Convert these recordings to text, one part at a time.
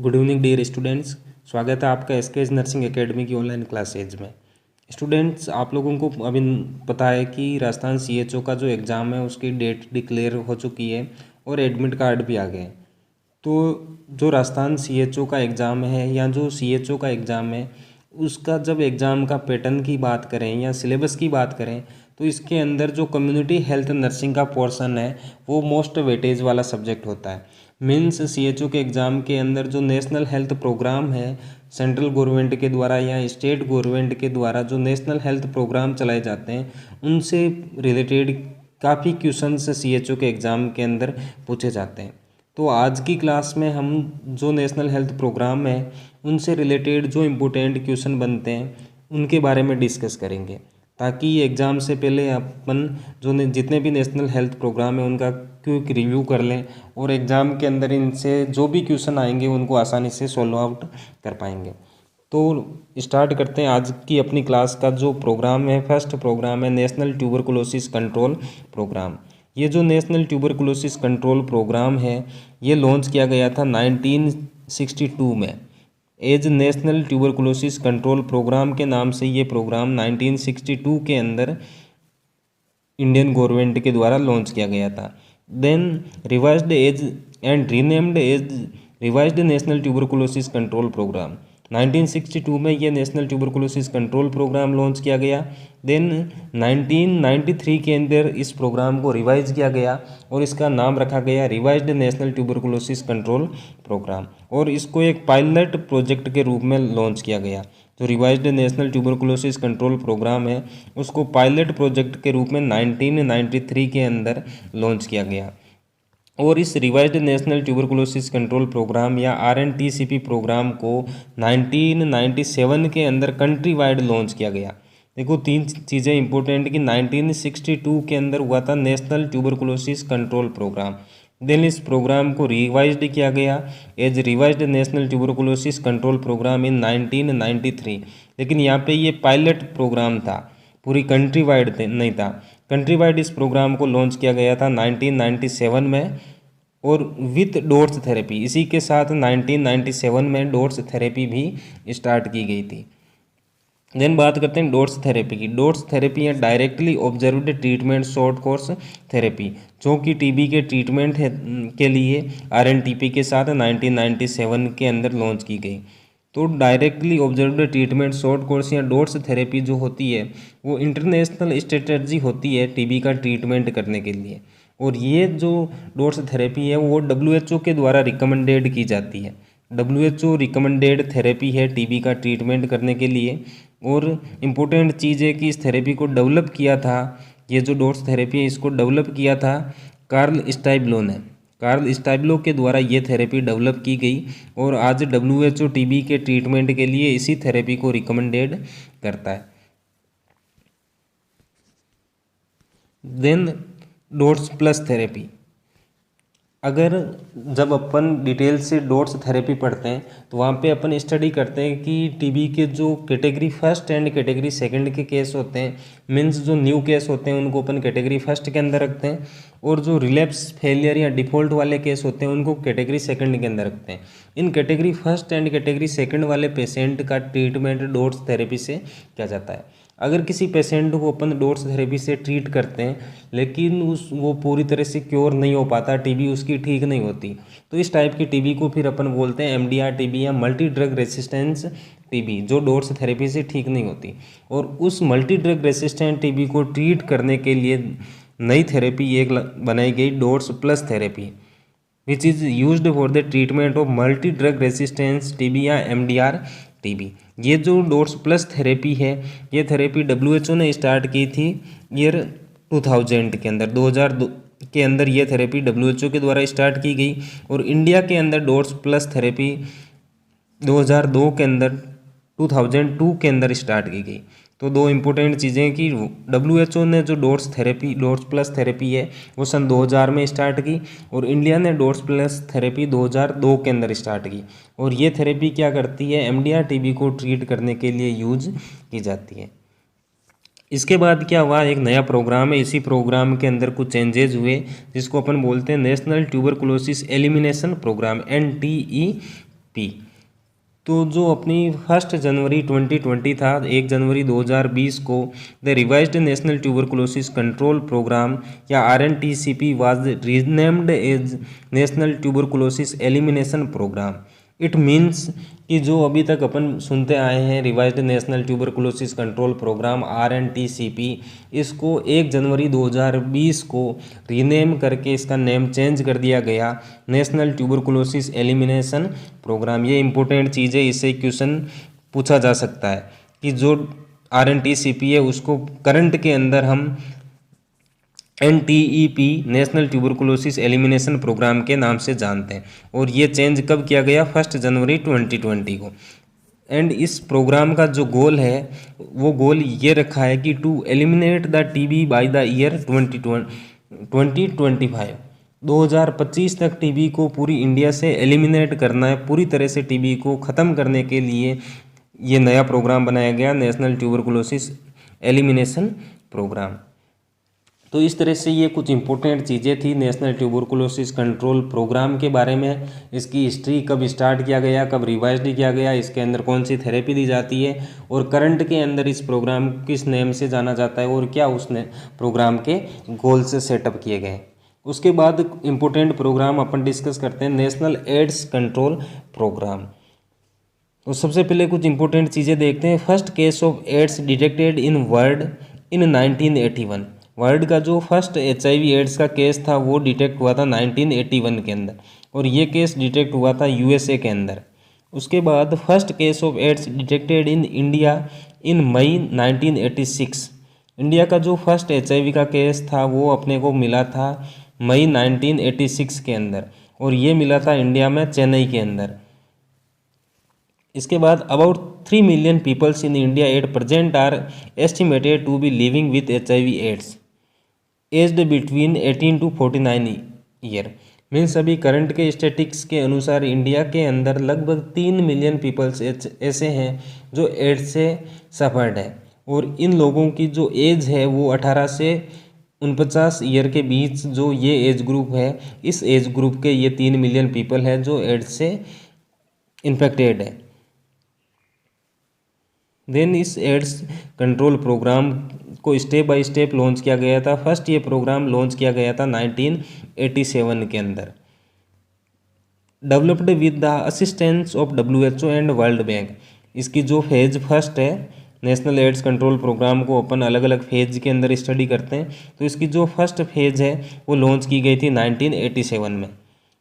Good evening dear students. स्वागत है आपका एसकेएस नर्सिंग एकेडमी की ऑनलाइन क्लासेज में। स्टूडेंट्स, आप लोगों को अभी पता है कि राजस्थान सीएचओ का जो एग्ज़ाम है उसकी डेट डिक्लेयर हो चुकी है और एडमिट कार्ड भी आ गए। तो जो राजस्थान सीएचओ का एग्ज़ाम है या जो सीएचओ का एग्ज़ाम है उसका जब एग्ज़ाम का पैटर्न की बात करें या सिलेबस की बात करें तो इसके अंदर जो कम्युनिटी हेल्थ नर्सिंग का पोर्शन है वो मोस्ट वेटेज वाला सब्जेक्ट होता है। मीन्स सीएचओ के एग्ज़ाम के अंदर जो नेशनल हेल्थ प्रोग्राम है सेंट्रल गवर्नमेंट के द्वारा या स्टेट गवर्नमेंट के द्वारा जो नेशनल हेल्थ प्रोग्राम चलाए जाते हैं उनसे रिलेटेड काफ़ी क्वेश्चंस सीएचओ के एग्ज़ाम के अंदर पूछे जाते हैं। तो आज की क्लास में हम जो नेशनल हेल्थ प्रोग्राम है उनसे रिलेटेड जो इम्पोर्टेंट क्वेश्चन बनते हैं उनके बारे में डिस्कस करेंगे, ताकि एग्ज़ाम से पहले अपन जो जितने भी नेशनल हेल्थ प्रोग्राम है उनका क्विक रिव्यू कर लें और एग्ज़ाम के अंदर इनसे जो भी क्वेश्चन आएंगे उनको आसानी से सॉल्व आउट कर पाएंगे। तो स्टार्ट करते हैं आज की अपनी क्लास का जो प्रोग्राम है। फर्स्ट प्रोग्राम है नेशनल ट्यूबरकुलोसिस कंट्रोल प्रोग्राम। ये जो नेशनल ट्यूबरकुलोसिस कंट्रोल प्रोग्राम है ये लॉन्च किया गया था 1962 में। As national tuberculosis control programme के नाम से ये प्रोग्राम 1962 के अंदर इंडियन गवर्नमेंट के द्वारा लॉन्च किया गया था। Then revised as and renamed as revised national tuberculosis control programme. 1962 में ये national tuberculosis control programme launch किया गया। देन 1993 के अंदर इस प्रोग्राम को रिवाइज किया गया और इसका नाम रखा गया revised national tuberculosis control programme और इसको एक पायलट प्रोजेक्ट के रूप में लॉन्च किया गया। जो revised national tuberculosis control programme है उसको पायलट प्रोजेक्ट के रूप में 1993 के अंदर लॉन्च किया गया और इस revised national tuberculosis control programme या RNTCP प्रोग्राम को 1997 के अंदर कंट्री वाइड लॉन्च किया गया। देखो तीन चीज़ें इंपॉर्टेंट कि 1962 के अंदर हुआ था national tuberculosis control programme. Then इस प्रोग्राम को रिवाइज्ड किया गया as revised national tuberculosis control programme in 1993। लेकिन यहाँ पे ये पायलट प्रोग्राम था, पूरी कंट्री वाइड नहीं था। कंट्री वाइड इस प्रोग्राम को लॉन्च किया गया था 1997 में और विथ डोट्स थेरेपी। इसी के साथ 1997 में डोट्स थेरेपी भी स्टार्ट की गई थी। देन बात करते हैं डोट्स थेरेपी की। डोट्स थेरेपी है directly observed treatment short course therapy, जो कि टीबी के ट्रीटमेंट है के लिए RNTP के साथ 1997 के अंदर लॉन्च की गई। तो directly observed treatment short course या डोट्स थेरेपी जो होती है वो इंटरनेशनल स्ट्रेटजी होती है टीबी का ट्रीटमेंट करने के लिए। और ये जो डोट्स थेरेपी है वो WHO के द्वारा रिकमेंडेड की जाती है। WHO रिकमेंडेड थेरेपी है टीबी का ट्रीटमेंट करने के लिए। और इम्पोर्टेंट चीज़ है कि इस थेरेपी को डेवलप किया था, ये जो डोट्स थेरेपी है इसको डेवलप किया था कार्ल स्टाइबलो ने। कार्ल स्टाइबलो के द्वारा ये थेरेपी डेवलप की गई और आज WHO टीबी के ट्रीटमेंट के लिए इसी थेरेपी को रिकमेंडेड करता है। Then DOTS plus therapy. अगर जब अपन डिटेल से डोट्स थेरेपी पढ़ते हैं तो वहाँ पे अपन स्टडी करते हैं कि टीबी के जो category first and category second के केस होते हैं, मीन्स जो न्यू केस होते हैं उनको अपन कैटेगरी फर्स्ट के अंदर रखते हैं और जो रिलैप्स फेलियर या डिफ़ॉल्ट वाले केस होते हैं उनको कैटेगरी सेकंड के अंदर रखते हैं। इन category first and category second वाले पेशेंट का ट्रीटमेंट डोट्स थेरेपी से किया जाता है। अगर किसी पेशेंट को अपन डोट्स थेरेपी से ट्रीट करते हैं लेकिन वो पूरी तरह से क्योर नहीं हो पाता, टीबी उसकी ठीक नहीं होती, तो इस टाइप की टीबी को फिर अपन बोलते हैं MDR टीबी या मल्टी ड्रग रेसिस्टेंस टीबी, जो डोट्स थेरेपी से ठीक नहीं होती। और उस मल्टी ड्रग रेसिस्टेंट टीबी को ट्रीट करने के लिए नई थेरेपी एक बनाई गई dots plus therapy, which is used for the treatment of multi drug resistance TB या MDR टीबी। ये जो डोट्स प्लस थेरेपी है ये थेरेपी WHO ने स्टार्ट की थी ईयर 2000 के अंदर, 2002 के अंदर ये थेरेपी WHO के द्वारा स्टार्ट की गई। और इंडिया के अंदर डोट्स प्लस थेरेपी 2002 के अंदर 2002 के अंदर स्टार्ट की गई। तो दो इम्पोर्टेंट चीज़ें कि WHO ने जो डोट्स प्लस थेरेपी है वो सन 2000 में स्टार्ट की और इंडिया ने डोट्स प्लस थेरेपी 2002 के अंदर स्टार्ट की। और ये थेरेपी क्या करती है, MDR टीबी को ट्रीट करने के लिए यूज की जाती है। इसके बाद क्या हुआ, एक नया प्रोग्राम है, इसी प्रोग्राम के अंदर कुछ चेंजेज हुए जिसको अपन बोलते हैं national tuberculosis elimination programme NTEP। तो जो अपनी 1 जनवरी 2020 था, 1 जनवरी 2020 को the revised national tuberculosis control programme या RNTCP was renamed as national tuberculosis elimination programme. It means कि जो अभी तक अपन सुनते आए हैं revised national tuberculosis control programme RNTCP, इसको 1 जनवरी 2020 को रीनेम करके इसका नेम चेंज कर दिया गया नेशनल ट्यूबरकुलोसिस एलिमिनेशन प्रोग्राम। ये इंपॉर्टेंट चीज़ है, इससे क्वेश्चन पूछा जा सकता है कि जो RNTCP है उसको करंट के अंदर हम NTEP national tuberculosis elimination programme के नाम से जानते हैं। और ये चेंज कब किया गया? 1 जनवरी 2020 को। एंड इस प्रोग्राम का जो गोल है वो गोल ये रखा है कि to eliminate the TB by the year 2025। 2025 तक TB को पूरी इंडिया से एलिमिनेट करना है, पूरी तरह से TB को ख़त्म करने के लिए ये नया प्रोग्राम बनाया गया नेशनल ट्यूबरकुलोसिस एलिमिनेशन प्रोग्राम। तो इस तरह से ये कुछ इंपॉर्टेंट चीज़ें थी नेशनल ट्यूबरकुलोसिस कंट्रोल प्रोग्राम के बारे में। इसकी हिस्ट्री, कब स्टार्ट किया गया, कब रिवाइज किया गया, इसके अंदर कौन सी थेरेपी दी जाती है, और करंट के अंदर इस प्रोग्राम किस नेम से जाना जाता है, और क्या उसने प्रोग्राम के गोल से सेटअप किए गए। उसके बाद इम्पोर्टेंट प्रोग्राम अपन डिस्कस करते हैं नेशनल एड्स कंट्रोल प्रोग्राम। तो सबसे पहले कुछ इंपॉर्टेंट चीज़ें देखते हैं। First case of AIDS detected in world in 1981। World का जो फर्स्ट HIV एड्स का केस था वो डिटेक्ट हुआ था 1981 के अंदर, और ये केस डिटेक्ट हुआ था USA के अंदर। उसके बाद first case of AIDS detected in India in May 1986। India का जो फर्स्ट HIV का केस था वो अपने को मिला था मई 1986 के अंदर, और ये मिला था इंडिया में चेन्नई के अंदर। इसके बाद about 3 million peoples in India at present are estimated to be living with HIV AIDS aged between 18 to 49 year. Means अभी करंट के स्टेटिक्स के अनुसार इंडिया के अंदर लगभग 3 मिलियन पीपल्स ऐसे हैं जो एड्स से सफर्ड है, और इन लोगों की जो एज है वो 18 से 49 ईयर के बीच जो ये एज ग्रुप है, इस एज ग्रुप के ये 3 मिलियन पीपल है जो एड्स से इन्फेक्टेड है। देन इस एड्स कंट्रोल प्रोग्राम को स्टेप बाय स्टेप लॉन्च किया गया था। फर्स्ट ये प्रोग्राम लॉन्च किया गया था 1987 के अंदर, developed with the assistance of WHO and world bank. इसकी जो फेज फर्स्ट है नेशनल एड्स कंट्रोल प्रोग्राम को अपन अलग अलग फेज के अंदर स्टडी करते हैं, तो इसकी जो फर्स्ट फेज है वो लॉन्च की गई थी 1987 में।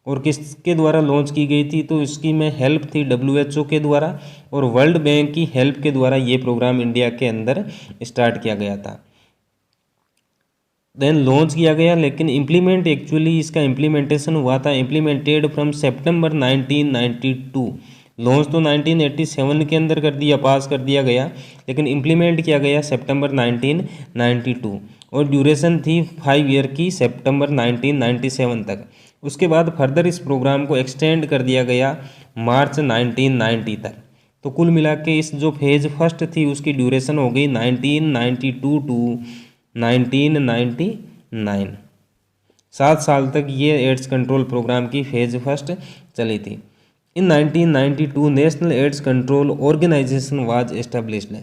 और किसके द्वारा लॉन्च की गई थी? तो इसकी में हेल्प थी WHO के द्वारा और वर्ल्ड बैंक की हेल्प के द्वारा ये प्रोग्राम इंडिया के अंदर स्टार्ट किया गया था। देन लॉन्च किया गया, लेकिन इम्प्लीमेंट एक्चुअली इसका इम्प्लीमेंटेशन हुआ था इम्प्लीमेंटेड फ्रॉम सितंबर 1992। लॉन्च तो 1987 के अंदर कर दिया, पास कर दिया गया, लेकिन इम्प्लीमेंट किया गया सितंबर 1992, और ड्यूरेशन थी 5 ईयर की, सितंबर 1997 तक। उसके बाद फर्दर इस प्रोग्राम को एक्सटेंड कर दिया गया मार्च 1990 तक। तो कुल मिला के इस जो फेज फर्स्ट थी उसकी ड्यूरेशन हो गई 1992 टू 1999। 7 साल तक ये एड्स कंट्रोल प्रोग्राम की फेज फर्स्ट चली थी। In 1992 national AIDS control organisation was established.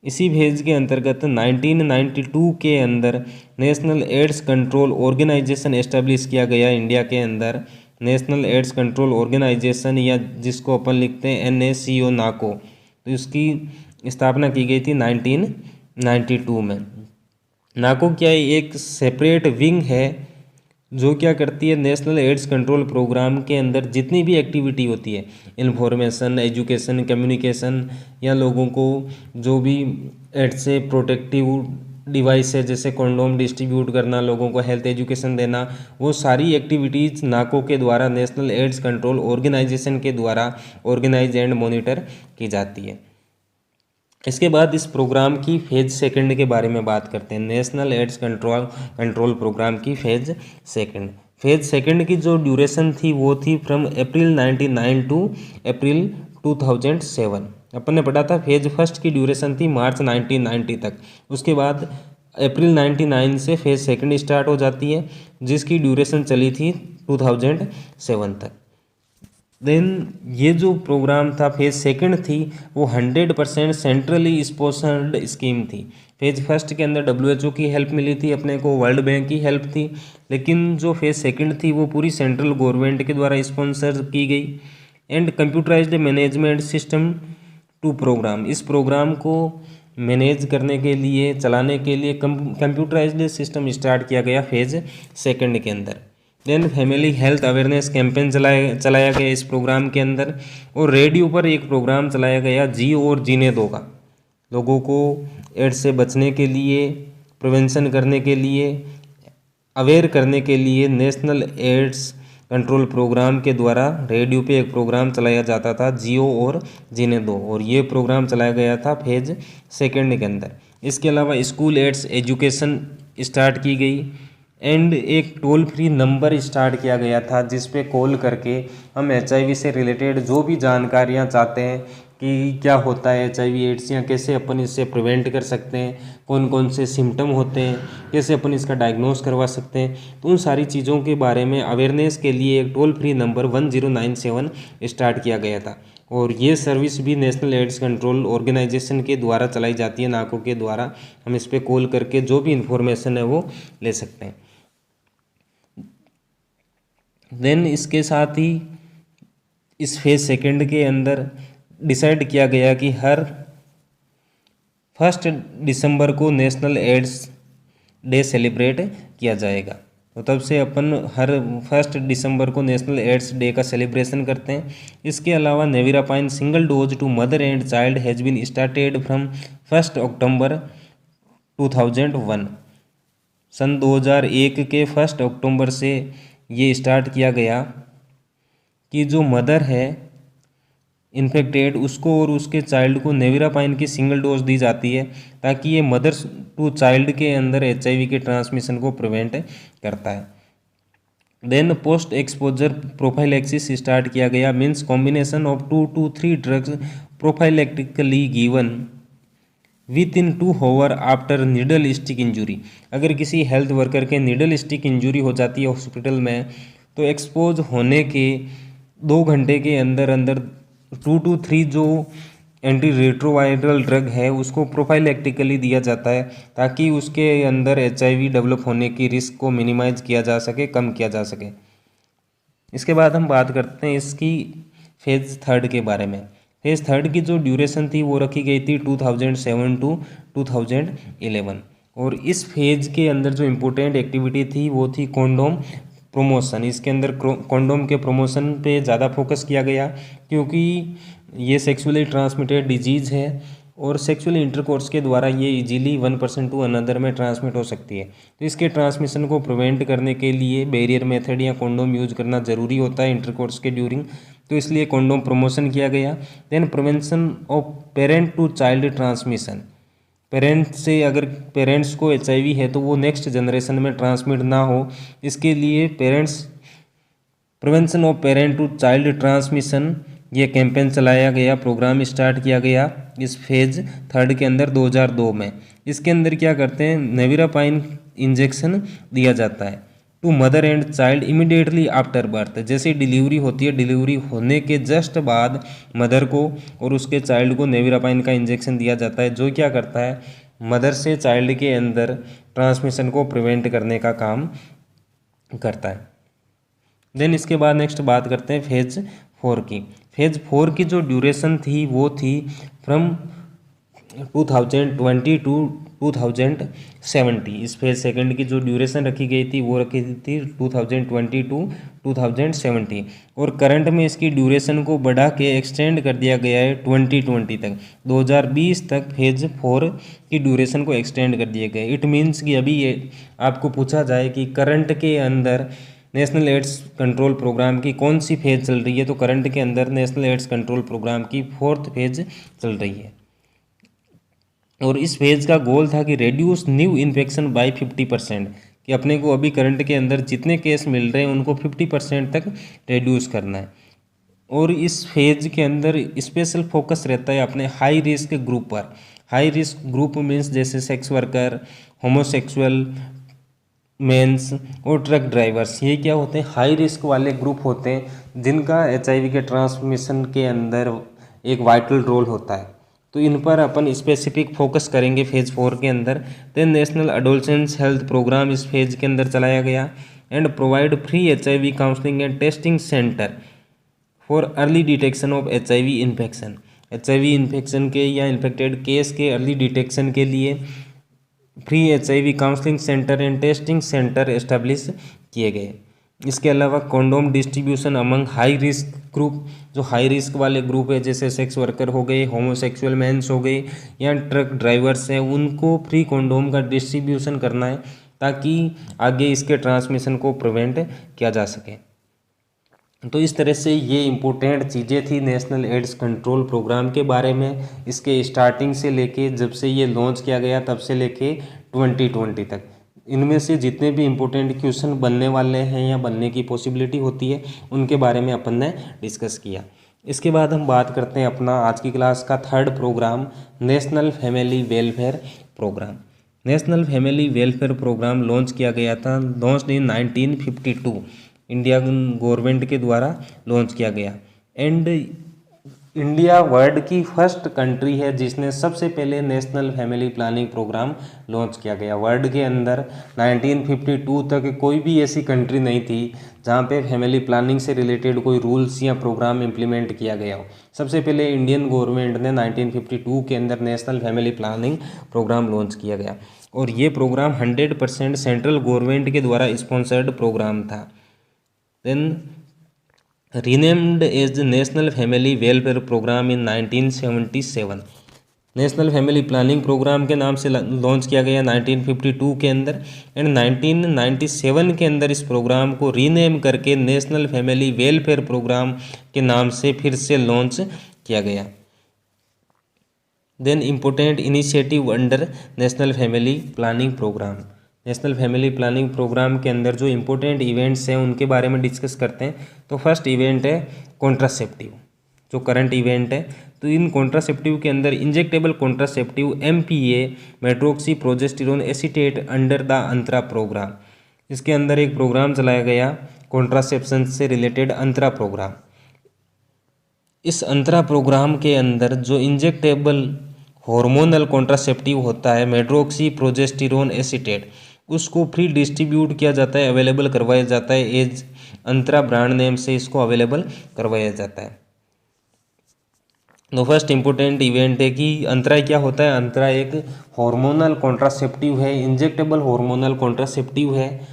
इसी फेज के अंतर्गत 1992 के अंदर national AIDS control organisation establish किया गया इंडिया के अंदर। नेशनल एड्स कंट्रोल ऑर्गेनाइजेशन, या जिसको अपन लिखते हैं NACO नाको, तो इसकी स्थापना की गई थी 1992 में। नाको क्या है? एक सेपरेट विंग है जो क्या करती है, नेशनल एड्स कंट्रोल प्रोग्राम के अंदर जितनी भी एक्टिविटी होती है, इन्फॉर्मेशन, एजुकेशन, कम्युनिकेशन, या लोगों को जो भी एड्स से प्रोटेक्टिव डिवाइस है जैसे कॉन्डोम डिस्ट्रीब्यूट करना, लोगों को हेल्थ एजुकेशन देना, वो सारी एक्टिविटीज़ नाको के द्वारा, नेशनल एड्स कंट्रोल ऑर्गेनाइजेशन के द्वारा ऑर्गेनाइज एंड मॉनिटर की जाती है। इसके बाद इस प्रोग्राम की फेज सेकंड के बारे में बात करते हैं। नेशनल एड्स कंट्रोल प्रोग्राम की फेज सेकंड। फेज सेकंड की जो ड्यूरेशन थी वो थी फ्रॉम अप्रैल 1999 टू अप्रैल 2007। अपन ने पढ़ा था फेज फर्स्ट की ड्यूरेशन थी मार्च 1990 तक। उसके बाद अप्रैल 1999 से फेज सेकंड स्टार्ट हो जाती है जिसकी ड्यूरेशन चली थी 2007 तक। देन ये जो प्रोग्राम था फेज़ सेकंड थी वो 100% सेंट्रली स्पॉन्सर्ड स्कीम थी। फेज़ फर्स्ट के अंदर WHO की हेल्प मिली थी अपने को, वर्ल्ड बैंक की हेल्प थी, लेकिन जो फेज़ सेकंड थी वो पूरी सेंट्रल गवर्नमेंट के द्वारा स्पॉन्सर की गई। And computerised management system to programme, इस प्रोग्राम को मैनेज करने के लिए, चलाने के लिए कंप्यूटराइज्ड सिस्टम स्टार्ट किया गया फेज़ सेकंड के अंदर। Then family health awareness campaign चलाया गया इस प्रोग्राम के अंदर। और रेडियो पर एक प्रोग्राम चलाया गया जियो और जीने दो का, लोगों को एड्स से बचने के लिए, प्रिवेंशन करने के लिए, अवेयर करने के लिए नेशनल एड्स कंट्रोल प्रोग्राम के द्वारा रेडियो पे एक प्रोग्राम चलाया जाता था जियो और जीने दो, और ये प्रोग्राम चलाया गया था फेज सेकंड के अंदर। इसके अलावा स्कूल एड्स एजुकेशन स्टार्ट की गई एंड एक टोल फ्री नंबर स्टार्ट किया गया था जिस पे कॉल करके हम HIV से रिलेटेड जो भी जानकारियाँ चाहते हैं कि क्या होता है HIV एड्स, या कैसे अपन इससे प्रिवेंट कर सकते हैं, कौन कौन से सिम्टम होते हैं, कैसे अपन इसका डायग्नोस करवा सकते हैं, तो उन सारी चीज़ों के बारे में अवेयरनेस के लिए एक टोल फ्री नंबर 1097 स्टार्ट किया गया था। और ये सर्विस भी नेशनल एड्स कंट्रोल ऑर्गेनाइजेशन के द्वारा चलाई जाती है, नाको के द्वारा। हम इस पर कॉल करके जो भी इंफॉर्मेशन है वो ले सकते हैं। देन इसके साथ ही इस फेज सेकंड के अंदर डिसाइड किया गया कि हर 1 दिसंबर को नेशनल एड्स डे सेलिब्रेट किया जाएगा। तो तब से अपन हर 1 दिसंबर को नेशनल एड्स डे का सेलिब्रेशन करते हैं। इसके अलावा nevirapine single dose to mother and child has been started from 1 October 2001। सन 2001 के 1 अक्टूबर से ये स्टार्ट किया गया कि जो मदर है इन्फेक्टेड, उसको और उसके चाइल्ड को नेविरापाइन की सिंगल डोज दी जाती है ताकि ये मदर टू चाइल्ड के अंदर HIV के ट्रांसमिशन को प्रिवेंट करता है। Then post exposure prophylaxis start किया गया, means combination of 2 to 3 drugs prophylactically given within 2 hours after needle stick injury. अगर किसी हेल्थ वर्कर के नीडल स्टिक इंजरी हो जाती है हॉस्पिटल में, तो एक्सपोज होने के 2 घंटे के अंदर अंदर 2 to 3 जो एंटी रेट्रोवायरल ड्रग है उसको प्रोफाइलैक्टिकली दिया जाता है ताकि उसके अंदर HIV डेवलप होने की रिस्क को मिनिमाइज किया जा सके, कम किया जा सके। इसके बाद हम बात करते हैं इसकी फेज़ थर्ड के बारे में। फेज़ थर्ड की जो ड्यूरेशन थी वो रखी गई थी 2007 to 2011। और इस फेज के अंदर जो इम्पोर्टेंट एक्टिविटी थी वो थी कॉन्डोम प्रमोशन। इसके अंदर कॉन्डोम के प्रमोशन पे ज़्यादा फोकस किया गया क्योंकि ये सेक्सुअली ट्रांसमिटेड डिजीज़ है और सेक्सुअल इंटरकोर्स के द्वारा ये इजीली 1 पर्सन टू अनदर में ट्रांसमिट हो सकती है। तो इसके ट्रांसमिशन को प्रिवेंट करने के लिए बैरियर मेथड या कॉन्डोम यूज करना ज़रूरी होता है इंटरकोर्स के ड्यूरिंग, तो इसलिए कॉन्डोम प्रमोशन किया गया। Then prevention of parent to child transmission, parent से अगर पेरेंट्स को HIV है तो वो नेक्स्ट जनरेशन में ट्रांसमिट ना हो, इसके लिए prevention of parent to child transmission ये कैंपेन चलाया गया, प्रोग्राम स्टार्ट किया गया इस फेज थर्ड के अंदर 2002 में। इसके अंदर क्या करते हैं, नेविरापाइन इंजेक्शन दिया जाता है to mother and child immediately after birth. जैसे डिलीवरी होती है, डिलीवरी होने के जस्ट बाद मदर को और उसके चाइल्ड को नेविरापाइन का इंजेक्शन दिया जाता है, जो क्या करता है मदर से चाइल्ड के अंदर ट्रांसमिशन को प्रिवेंट करने का काम करता है। देन इसके बाद नेक्स्ट बात करते हैं फेज 4 की। फेज 4 की जो ड्यूरेशन थी वो थी फ्रॉम 2020 टू 2070। इस फेज सेकंड की जो ड्यूरेशन रखी गई थी वो रखी थी 2020 टू 2070 और करंट में इसकी ड्यूरेशन को बढ़ा के एक्सटेंड कर दिया गया है 2020 तक, 2020 तक फेज 4 की ड्यूरेशन को एक्सटेंड कर दिया गया है। इट मीन्स कि अभी ये आपको पूछा जाए कि करंट के अंदर नेशनल एड्स कंट्रोल प्रोग्राम की कौन सी फेज चल रही है, तो करंट के अंदर नेशनल एड्स कंट्रोल प्रोग्राम की 4th फेज चल रही है। और इस फेज का गोल था कि रेड्यूस न्यू इन्फेक्शन बाय 50%, कि अपने को अभी करंट के अंदर जितने केस मिल रहे हैं उनको 50% तक रेड्यूस करना है। और इस फेज के अंदर स्पेशल फोकस रहता है अपने हाई रिस्क ग्रुप पर। हाई रिस्क ग्रुप मीन्स जैसे सेक्स वर्कर, होमोसेक्सुअल, मेंस और ट्रक ड्राइवर्स, ये क्या होते हैं, हाई रिस्क वाले ग्रुप होते हैं जिनका एचआईवी के ट्रांसमिशन के अंदर एक वाइटल रोल होता है। तो इन पर अपन स्पेसिफिक फोकस करेंगे फेज़ 4 के अंदर। Then national adolescence health programme इस फेज के अंदर चलाया गया and provide free HIV counselling and testing centre for early detection of HIV infection. HIV infection के या इन्फेक्टेड केस के अर्ली डिटेक्शन के लिए free HIV counselling centre and testing centre establish किए गए। इसके अलावा condom distribution among high risk group, जो हाई रिस्क वाले ग्रुप है जैसे सेक्स वर्कर हो गए, होमोसेक्सुअल मैंस हो गए या ट्रक ड्राइवर्स हैं, उनको फ्री कॉन्डोम का डिस्ट्रीब्यूशन करना है ताकि आगे इसके ट्रांसमिशन को प्रिवेंट किया जा सके। तो इस तरह से ये इम्पोर्टेंट चीज़ें थी नेशनल एड्स कंट्रोल प्रोग्राम के बारे में, इसके स्टार्टिंग से लेके जब से ये लॉन्च किया गया तब से लेके 2020 तक। इनमें से जितने भी इम्पोर्टेंट क्वेश्चन बनने वाले हैं या बनने की पॉसिबिलिटी होती है उनके बारे में अपन ने डिस्कस किया। इसके बाद हम बात करते हैं अपना आज की क्लास का third programme, national family welfare programme. National family welfare programme launch किया गया था, लॉन्च इन 1952 इंडिया गवर्नमेंट के द्वारा लॉन्च किया गया। एंड इंडिया वर्ल्ड की फर्स्ट कंट्री है जिसने सबसे पहले national family planning programme launch किया गया। वर्ल्ड के अंदर 1952 तक कोई भी ऐसी कंट्री नहीं थी जहाँ पे फैमिली प्लानिंग से रिलेटेड कोई रूल्स या प्रोग्राम इम्प्लीमेंट किया गया हो। सबसे पहले इंडियन गवर्नमेंट ने 1952 के अंदर national family planning programme launch किया गया और ये प्रोग्राम 100% सेंट्रल गवर्नमेंट के द्वारा स्पॉन्सर्ड प्रोग्राम था। then renamed as the National Family Welfare Program in 1977। National family planning programme के नाम से लॉन्च किया गया 1952 के अंदर एंड 1997 के अंदर इस प्रोग्राम को रीनेम करके नेशनल फैमिली वेलफेयर प्रोग्राम के नाम से फिर से लॉन्च किया गया। Then important initiative under national family planning programme. National family planning programme के अंदर जो इम्पोर्टेंट इवेंट्स हैं उनके बारे में डिस्कस करते हैं। तो फर्स्ट इवेंट है कॉन्ट्रासेप्टिव, जो करंट इवेंट है। तो इन कॉन्ट्रासेप्टिव के अंदर injectable contraceptive MPA medroxyprogesterone acetate under the Antara programme. इसके अंदर एक प्रोग्राम चलाया गया कॉन्ट्रासेप्शन से रिलेटेड अंतरा प्रोग्राम। इस अंतरा प्रोग्राम के अंदर जो इंजेक्टेबल हार्मोनल कॉन्ट्रासेप्टिव होता है मेट्रोक्सी प्रोजेस्टेरोन एसीटेट, उसको फ्री डिस्ट्रीब्यूट किया जाता है, अवेलेबल करवाया जाता है एज अंतरा ब्रांड नेम से इसको अवेलेबल करवाया जाता है। तो फर्स्ट इम्पोर्टेंट इवेंट है कि अंतरा क्या होता है। अंतरा एक हार्मोनल कॉन्ट्रासेप्टिव है, इंजेक्टेबल हार्मोनल कॉन्ट्रासेप्टिव है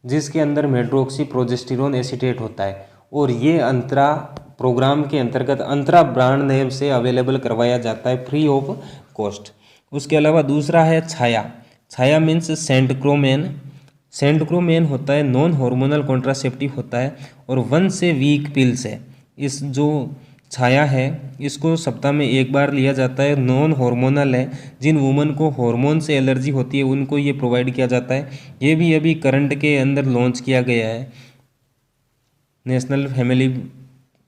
जिसके अंदर मेट्रोक्सी प्रोजेस्टेरोन एसीटेट होता है और ये अंतरा प्रोग्राम के अंतर्गत अंतरा ब्रांड नेम से अवेलेबल करवाया जाता है फ्री ऑफ कॉस्ट। उसके अलावा दूसरा है छाया। छाया मीन्स सेंटक्रोमेन। सेंटक्रोमेन होता है नॉन हार्मोनल कॉन्ट्रासेप्टिव होता है और 1 से वीक पिल्स है। इस जो छाया है इसको सप्ताह में एक बार लिया जाता है, नॉन हार्मोनल है, जिन वुमन को हार्मोन से एलर्जी होती है उनको ये प्रोवाइड किया जाता है। ये भी अभी करंट के अंदर लॉन्च किया गया है नेशनल फैमिली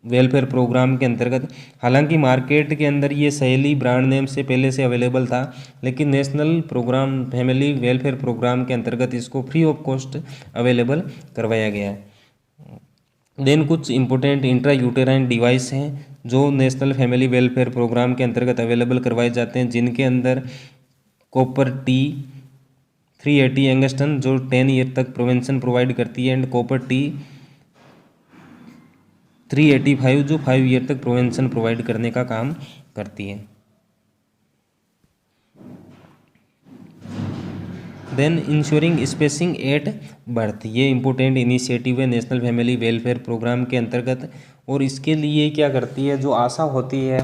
वेलफेयर प्रोग्राम के अंतर्गत। हालांकि मार्केट के अंदर ये सहेली ब्रांड नेम से पहले से अवेलेबल था, लेकिन national programme family welfare programme के अंतर्गत इसको फ्री ऑफ कॉस्ट अवेलेबल करवाया गया है। देन कुछ इंपॉर्टेंट इंट्रा यूटेराइन डिवाइस हैं जो नेशनल फैमिली वेलफेयर प्रोग्राम के अंतर्गत अवेलेबल करवाए जाते हैं, जिनके अंदर कॉपर टी 380 एंगस्टन जो 10 ईयर तक प्रिवेंशन प्रोवाइड करती है एंड कॉपर टी 385 जो 5 ईयर तक प्रिवेंशन प्रोवाइड करने का काम करती है। Then ensuring spacing at birth, ये इंपॉर्टेंट इनिशिएटिव है नेशनल फैमिली वेलफेयर प्रोग्राम के अंतर्गत। और इसके लिए क्या करती है, जो आशा होती है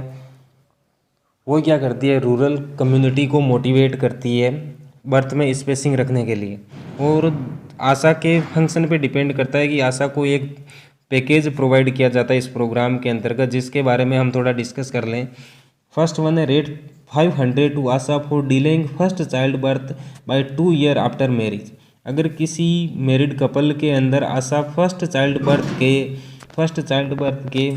वो क्या करती है, रूरल कम्युनिटी को मोटिवेट करती है बर्थ में स्पेसिंग रखने के लिए। और आशा के फंक्शन पे डिपेंड करता है कि आशा को एक पैकेज प्रोवाइड किया जाता है इस प्रोग्राम के अंतर्गत, जिसके बारे में हम थोड़ा डिस्कस कर लें। फर्स्ट वन है rate 500 to ASHA for delaying first child birth by 2 year after marriage. अगर किसी मैरिड कपल के अंदर आशा फर्स्ट चाइल्ड बर्थ के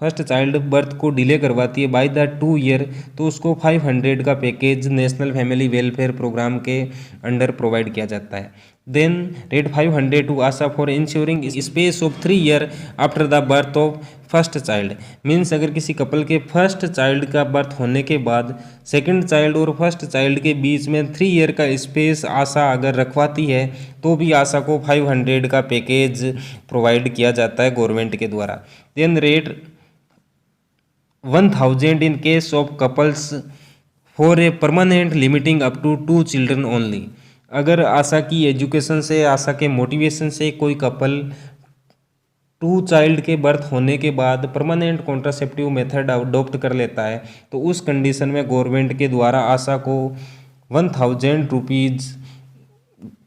फर्स्ट चाइल्ड बर्थ को डिले करवाती है बाय द 2 ईयर, तो उसको 500 का package national family welfare programme के अंडर प्रोवाइड किया जाता है। Then rate 500 to ASHA for ensuring space of 3 year after the birth of first child. Means अगर किसी कपल के फर्स्ट चाइल्ड का बर्थ होने के बाद सेकंड चाइल्ड और फर्स्ट चाइल्ड के बीच में 3 ईयर का स्पेस आशा अगर रखवाती है तो भी आशा को 500 का पैकेज प्रोवाइड किया जाता है गवर्नमेंट के द्वारा। Then rate 1000 in case of couples for a permanent limiting up to 2 children only. अगर आशा की एजुकेशन से, आशा के मोटिवेशन से कोई कपल 2 चाइल्ड के बर्थ होने के बाद परमानेंट कॉन्ट्रासेप्टिव मेथड अडॉप्ट कर लेता है तो उस कंडीशन में गवर्नमेंट के द्वारा आशा को 1000 रुपीज़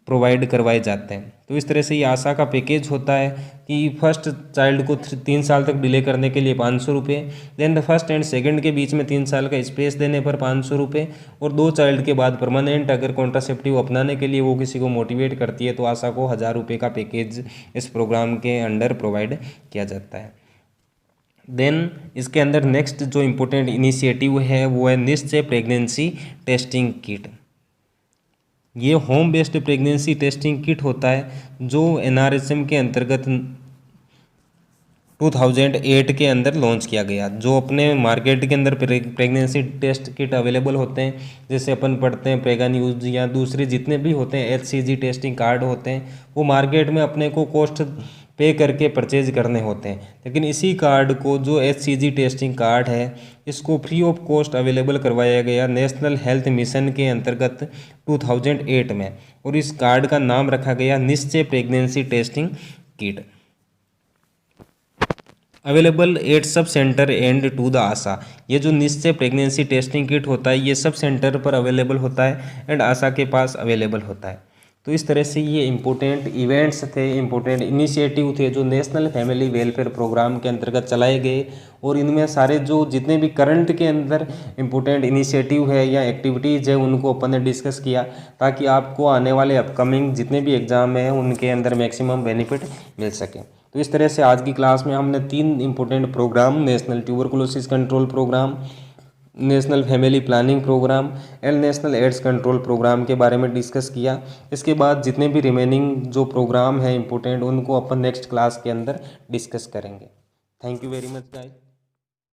प्रोवाइड करवाए जाते हैं। तो इस तरह से ये आशा का पैकेज होता है कि फर्स्ट चाइल्ड को 3 साल तक डिले करने के लिए 500 रुपये, देन फर्स्ट एंड सेकंड के बीच में 3 साल का स्पेस देने पर 500 रुपये, और 2 चाइल्ड के बाद परमानेंट अगर कॉन्ट्रासेप्टिव अपनाने के लिए वो किसी को मोटिवेट करती है तो आशा को 1000 रुपये का पैकेज इस प्रोग्राम के अंडर प्रोवाइड किया जाता है। देन इसके अंदर नेक्स्ट जो इम्पोर्टेंट इनिशिएटिव है वो है निश्चय प्रेगनेंसी टेस्टिंग किट। ये home based pregnancy testing kit होता है जो NRHM के अंतर्गत 2008 के अंदर लॉन्च किया गया, जो अपने मार्केट के अंदर प्रेगनेंसी टेस्ट किट अवेलेबल होते हैं, जैसे अपन पढ़ते हैं प्रेगा न्यूज़ या दूसरे जितने भी होते हैं HCG टेस्टिंग कार्ड होते हैं, वो मार्केट में अपने को कॉस्ट पे करके परचेज करने होते हैं। लेकिन इसी कार्ड को जो HCG टेस्टिंग कार्ड है इसको फ्री ऑफ कॉस्ट अवेलेबल करवाया गया नेशनल हेल्थ मिशन के अंतर्गत 2008 में, और इस कार्ड का नाम रखा गया Nischay pregnancy testing kit. Available at sub centre and to the ASHA. ये जो निश्चय प्रेगनेंसी टेस्टिंग किट होता है ये सब सेंटर पर अवेलेबल होता है एंड आशा के पास अवेलेबल होता है। तो इस तरह से ये इम्पोर्टेंट इवेंट्स थे, इम्पोर्टेंट इनिशिएटिव थे जो नेशनल फैमिली वेलफेयर प्रोग्राम के अंतर्गत चलाए गए, और इनमें सारे जो जितने भी करंट के अंदर इम्पोर्टेंट इनिशिएटिव है या एक्टिविटीज़ है उनको अपन ने डिस्कस किया, ताकि आपको आने वाले अपकमिंग जितने भी एग्ज़ाम हैं उनके अंदर मैक्सिमम बेनिफिट मिल सके। तो इस तरह से आज की क्लास में हमने 3 important programme, national tuberculosis control programme, national family planning programme and national AIDS control programme के बारे में डिस्कस किया। इसके बाद जितने भी रिमेनिंग जो प्रोग्राम है इम्पोर्टेंट उनको अपन नेक्स्ट क्लास के अंदर डिस्कस करेंगे। Thank you very much guys.